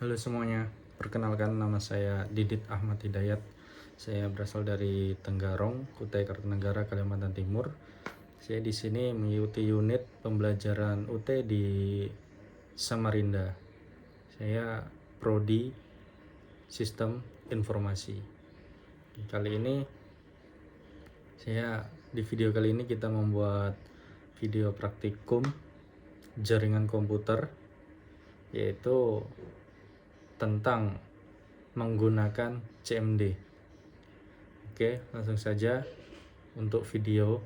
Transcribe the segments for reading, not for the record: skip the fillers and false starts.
Halo semuanya, perkenalkan nama saya Didit Ahmad Hidayat. Saya berasal dari Tenggarong, Kutai Kartanegara, Kalimantan Timur. Saya di sini mengikuti unit pembelajaran UT di Samarinda. Saya prodi Sistem Informasi. Kali ini di video kali ini kita membuat video praktikum jaringan komputer, yaitu tentang menggunakan CMD. Oke, langsung saja untuk video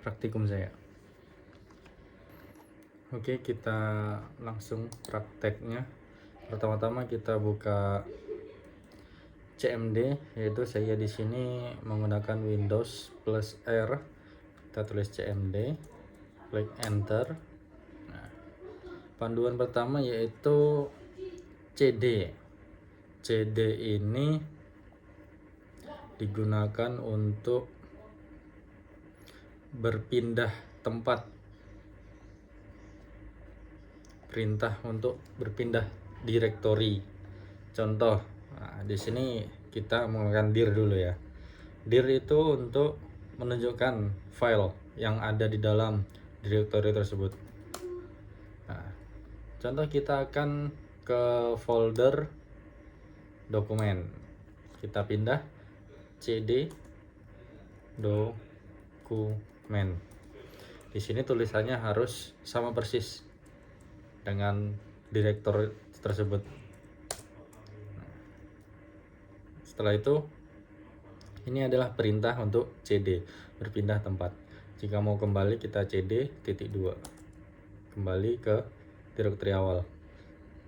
praktikum saya. Oke, kita langsung prakteknya. Pertama-tama kita buka CMD, yaitu saya di sini menggunakan Windows plus R. Kita tulis CMD, klik enter. Nah, panduan pertama yaitu CD. CD ini digunakan untuk berpindah tempat, perintah untuk berpindah direktori. Contoh, di sini kita menggunakan dir dulu ya. Dir itu untuk menunjukkan file yang ada di dalam direktori tersebut. Nah, contoh kita akan ke folder dokumen. Kita pindah CD dokumen. Di sini tulisannya harus sama persis dengan direktori tersebut. Setelah itu, ini adalah perintah untuk CD, berpindah tempat. Jika mau kembali, kita CD -2, kembali ke direktori awal.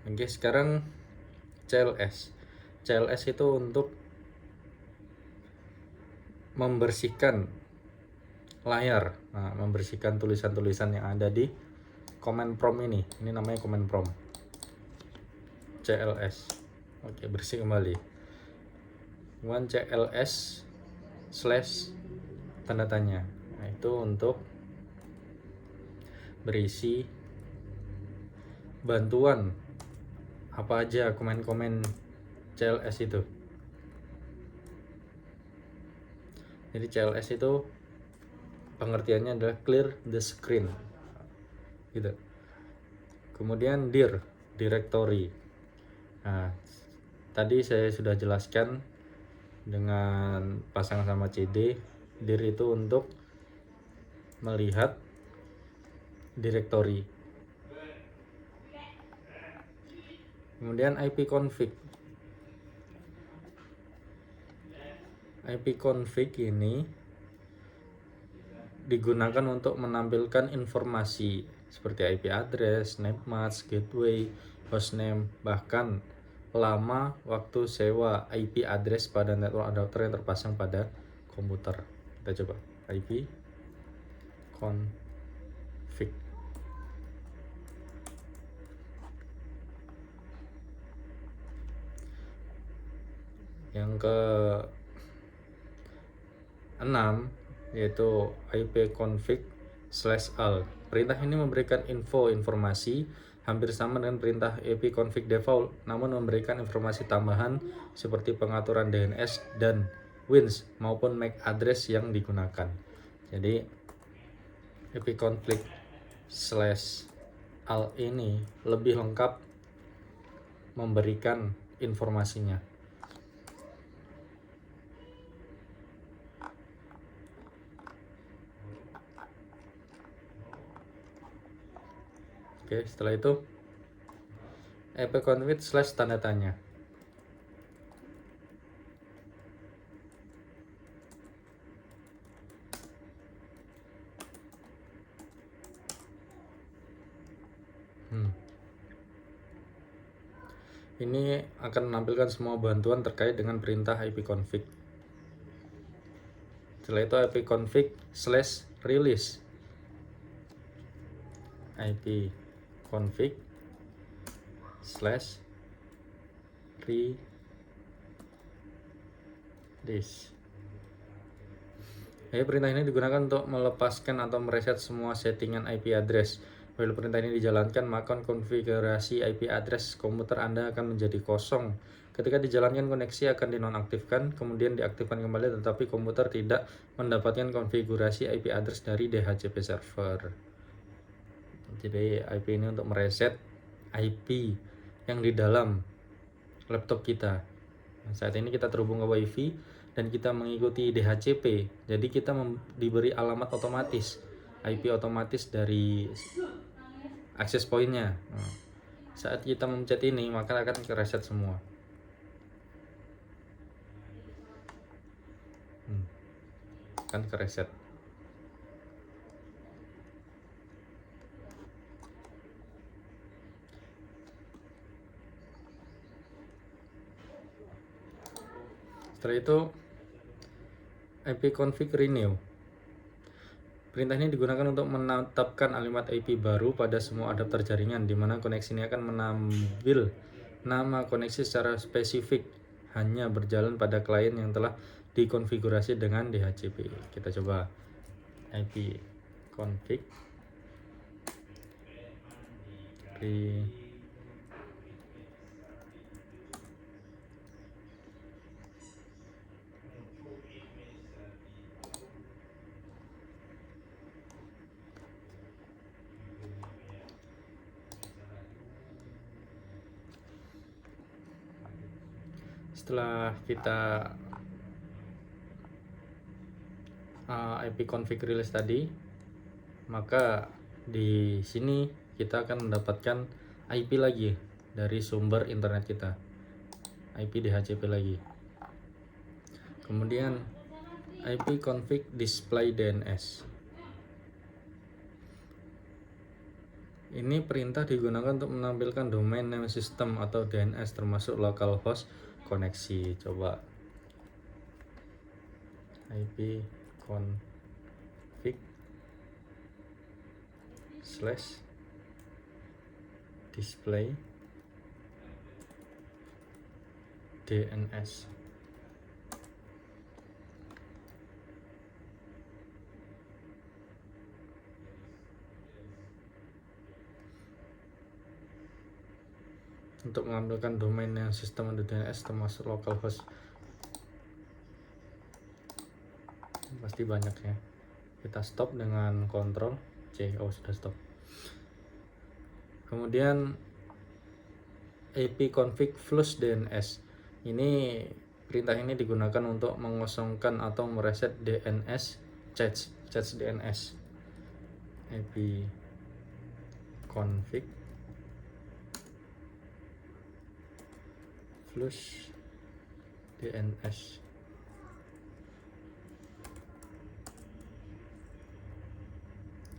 Oke, sekarang CLS. CLS itu untuk membersihkan layar, membersihkan tulisan-tulisan yang ada di command prompt ini. Ini namanya command prompt. CLS. Oke, bersih kembali. Kemudian CLS / tanda tanya. Nah, itu untuk berisi bantuan apa aja komen-komen CLS itu. Jadi CLS itu pengertiannya adalah clear the screen, gitu. Kemudian dir, directory. Nah, tadi saya sudah jelaskan dengan pasangan sama CD. Dir itu untuk melihat directory. Kemudian ipconfig. ipconfig ini digunakan untuk menampilkan informasi seperti IP address, netmask, gateway, hostname, bahkan lama waktu sewa IP address pada network adapter yang terpasang pada komputer. Kita coba IP config. Yang ke 6 yaitu ipconfig/all. Perintah ini memberikan informasi hampir sama dengan perintah ipconfig default, namun memberikan informasi tambahan seperti pengaturan DNS dan WINS maupun MAC address yang digunakan. Jadi ipconfig/all ini lebih lengkap memberikan informasinya. Oke, setelah itu ipconfig/ tanda tanya. Ini akan menampilkan semua bantuan terkait dengan perintah ipconfig. Setelah itu ipconfig/release. ipconfig/release. Jadi perintah ini digunakan untuk melepaskan atau mereset semua settingan IP address Apabila perintah ini dijalankan, maka konfigurasi IP address komputer Anda akan menjadi kosong. Ketika dijalankan, koneksi akan dinonaktifkan, kemudian diaktifkan kembali, tetapi komputer tidak mendapatkan konfigurasi IP address dari DHCP server. Jadi IP ini untuk mereset IP yang di dalam laptop kita. Saat ini kita terhubung ke WiFi dan kita mengikuti DHCP. Jadi kita diberi alamat otomatis, IP otomatis dari access point-nya. Saat kita memencet ini, maka akan kereset semua. Akan kereset. Setelah itu ipconfig renew. Perintah ini digunakan untuk menetapkan alamat IP baru pada semua adapter jaringan, di mana koneksi ini akan mengambil nama koneksi secara spesifik, hanya berjalan pada klien yang telah dikonfigurasi dengan DHCP. Kita coba ipconfig Setelah kita ipconfig release tadi, maka di sini kita akan mendapatkan IP lagi dari sumber internet kita, IP DHCP lagi. Kemudian ipconfig display DNS. Ini perintah digunakan untuk menampilkan domain name system atau DNS termasuk localhost koneksi. Coba ipconfig /display DNS. Untuk mengambilkan domain yang sistem atau DNS termasuk localhost, pasti banyak ya. Kita stop dengan Ctrl C. Oh, sudah stop. Kemudian ipconfig flush DNS. Ini perintah ini digunakan untuk mengosongkan atau mereset DNS cache DNS. ipconfig flush DNS.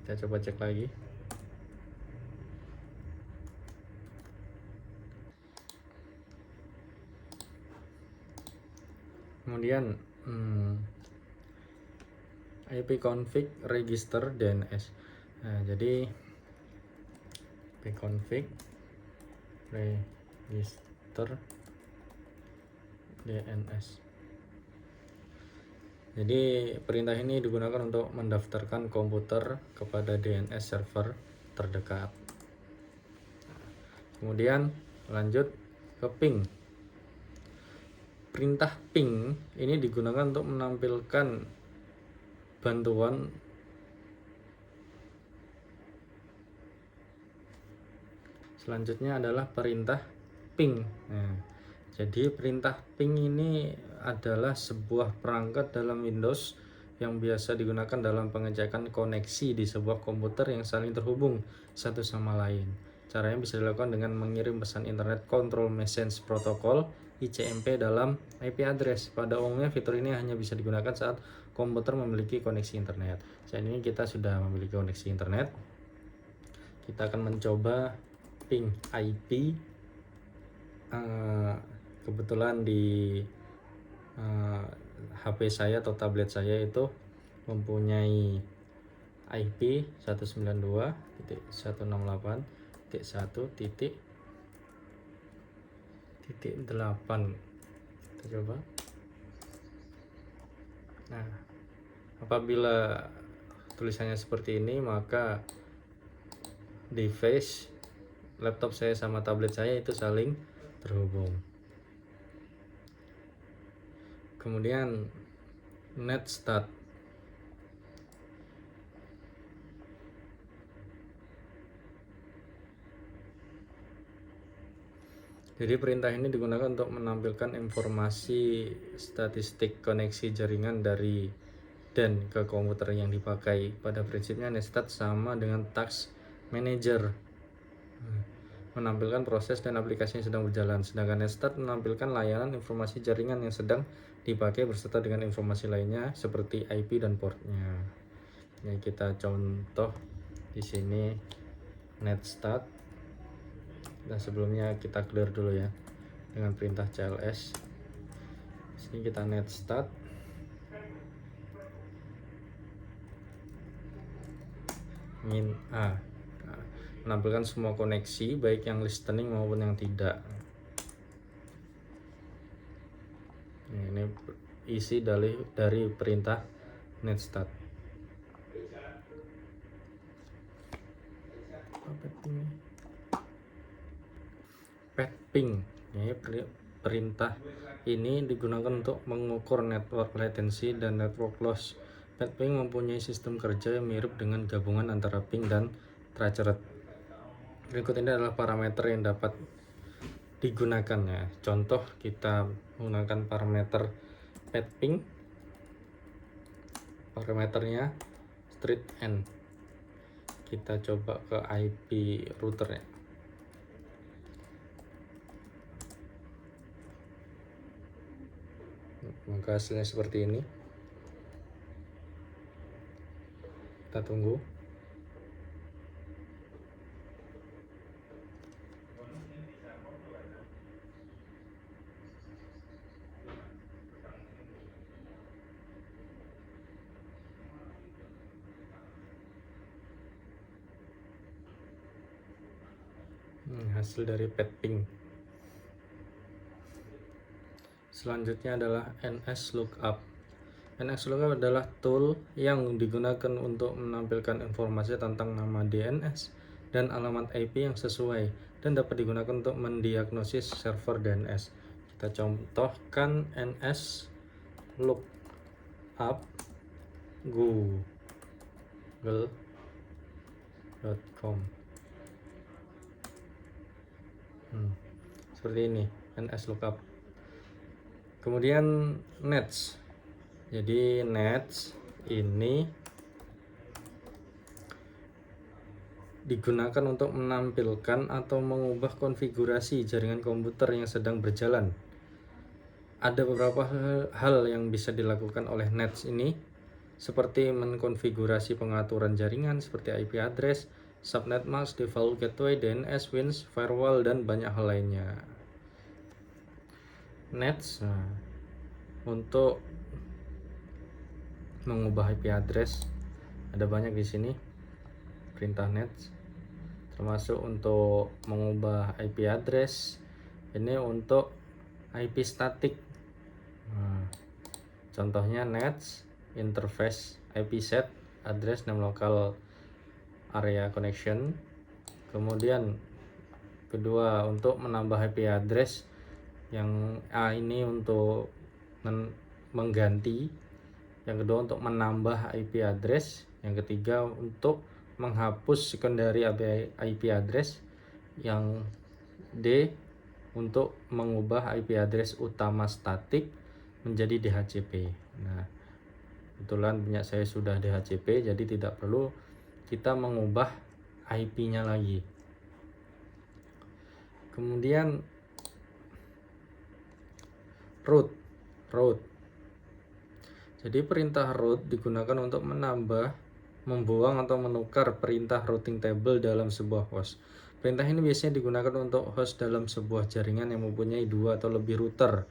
Kita coba cek lagi. Kemudian ipconfig register DNS. Nah, jadi ipconfig register DNS. Jadi perintah ini digunakan untuk mendaftarkan komputer kepada DNS server terdekat. Kemudian lanjut ke ping. Perintah ping ini digunakan untuk menampilkan bantuan selanjutnya adalah perintah ping. Nah, jadi perintah ping ini adalah sebuah perangkat dalam Windows yang biasa digunakan dalam pengecekan koneksi di sebuah komputer yang saling terhubung satu sama lain. Caranya bisa dilakukan dengan mengirim pesan Internet Control Message Protocol ICMP dalam IP address. Pada umumnya fitur ini hanya bisa digunakan saat komputer memiliki koneksi internet. Saat ini kita sudah memiliki koneksi internet. Kita akan mencoba ping IP. Kebetulan di HP saya atau tablet saya itu mempunyai IP 192.168.1.8. Kita coba. Nah, apabila tulisannya seperti ini, maka device laptop saya sama tablet saya itu saling terhubung. Kemudian net start. Jadi perintah ini digunakan untuk menampilkan informasi statistik koneksi jaringan dari dan ke komputer yang dipakai. Pada prinsipnya NetStat sama dengan Task Manager, menampilkan proses dan aplikasi yang sedang berjalan, sedangkan NetStat menampilkan layanan informasi jaringan yang sedang dipakai beserta dengan informasi lainnya seperti IP dan portnya. Ini kita contoh di sini NetStat. Dan sebelumnya kita clear dulu ya dengan perintah cls. Sini kita NetStat. Min A. Nah, menampilkan semua koneksi baik yang listening maupun yang tidak. Ini isi dari perintah NetStat. Ping. Ini perintah ini digunakan untuk mengukur network latency dan network loss. Ping mempunyai sistem kerja yang mirip dengan gabungan antara ping dan traceroute. Berikut ini adalah parameter yang dapat digunakan ya. Contoh kita menggunakan parameter ping. Parameternya street end. Kita coba ke IP router ya. Maka hasilnya seperti ini. Kita tunggu. Hasil dari ping. Selanjutnya adalah NSLOOKUP. NSLOOKUP adalah tool yang digunakan untuk menampilkan informasi tentang nama DNS dan alamat IP yang sesuai dan dapat digunakan untuk mendiagnosis server DNS. Kita contohkan NSLOOKUP google.com. Seperti ini NSLOOKUP. Kemudian nets. Jadi nets ini digunakan untuk menampilkan atau mengubah konfigurasi jaringan komputer yang sedang berjalan. Ada beberapa hal yang bisa dilakukan oleh nets ini, seperti mengkonfigurasi pengaturan jaringan seperti IP address, subnet mask, default gateway, DNS, WINS, firewall, dan banyak hal lainnya. Nets untuk mengubah IP address ada banyak di sini perintah nets, termasuk untuk mengubah IP address ini untuk IP static. Contohnya nets interface IP set address name local area connection. Kemudian kedua untuk menambah IP address yang A ini untuk mengganti, yang kedua untuk menambah IP address, yang ketiga untuk menghapus secondary IP address, yang D untuk mengubah IP address utama statik menjadi DHCP. Nah, kebetulan punya saya sudah DHCP, jadi tidak perlu kita mengubah IP-nya lagi. Kemudian route. Jadi perintah route digunakan untuk menambah, membuang atau menukar perintah routing table dalam sebuah host. Perintah ini biasanya digunakan untuk host dalam sebuah jaringan yang mempunyai 2 atau lebih router.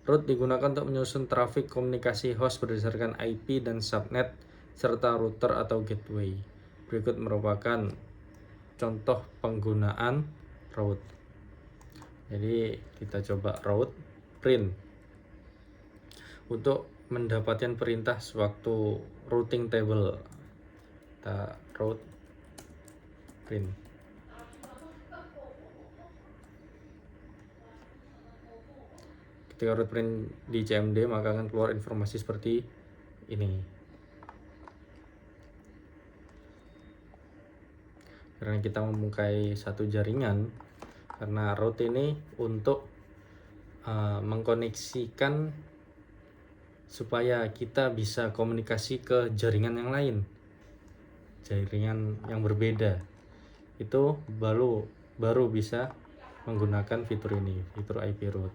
Route digunakan untuk menyusun trafik komunikasi host berdasarkan IP dan subnet serta router atau gateway. Berikut merupakan contoh penggunaan route. Jadi kita coba route print. Untuk mendapatkan perintah sewaktu routing table, kita route print. Ketika root print di CMD maka akan keluar informasi seperti ini. Karena kita membukai satu jaringan, karena root ini untuk mengkoneksikan supaya kita bisa komunikasi ke jaringan yang lain, jaringan yang berbeda, itu baru bisa menggunakan fitur ini, fitur IP root.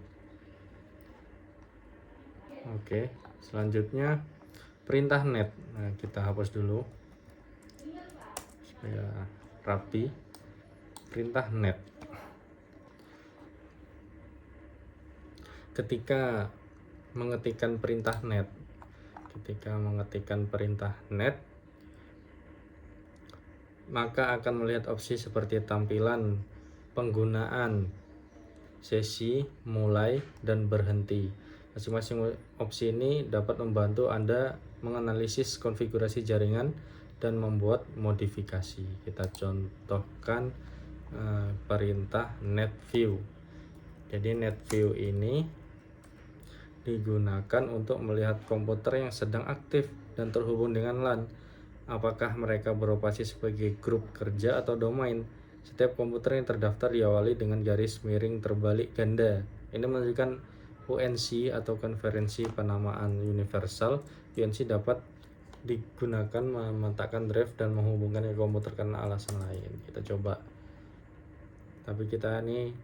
Oke, selanjutnya perintah net. Nah, kita hapus dulu supaya rapi. Perintah net. Ketika mengetikkan perintah net, maka akan melihat opsi seperti tampilan penggunaan, sesi, mulai, dan berhenti. Masing-masing opsi ini dapat membantu Anda menganalisis konfigurasi jaringan dan membuat modifikasi. Kita contohkan perintah net view. Jadi net view ini digunakan untuk melihat komputer yang sedang aktif dan terhubung dengan LAN. Apakah mereka beroperasi sebagai grup kerja atau domain? Setiap komputer yang terdaftar diawali dengan garis miring terbalik ganda. Ini menunjukkan UNC atau konferensi penamaan universal. UNC dapat digunakan memetakan drive dan menghubungkan ke komputer karena alasan lain. Kita coba. Tapi kita ini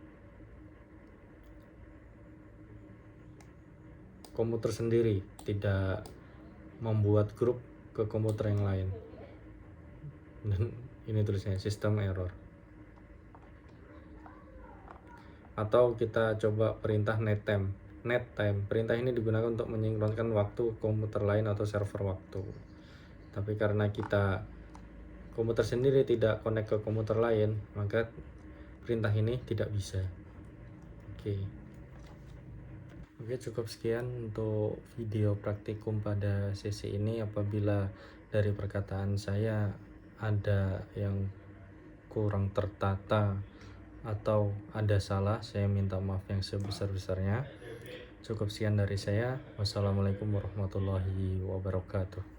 komputer sendiri, tidak membuat grup ke komputer yang lain. Dan ini tulisnya sistem error. Atau kita coba perintah nettime. Perintah ini digunakan untuk menyinkronkan waktu komputer lain atau server waktu. Tapi karena kita komputer sendiri tidak connect ke komputer lain, maka perintah ini tidak bisa. Oke, cukup sekian untuk video praktikum pada sesi ini. Apabila dari perkataan saya ada yang kurang tertata atau ada salah, saya minta maaf yang sebesar-besarnya. Cukup sekian dari saya. Wassalamualaikum warahmatullahi wabarakatuh.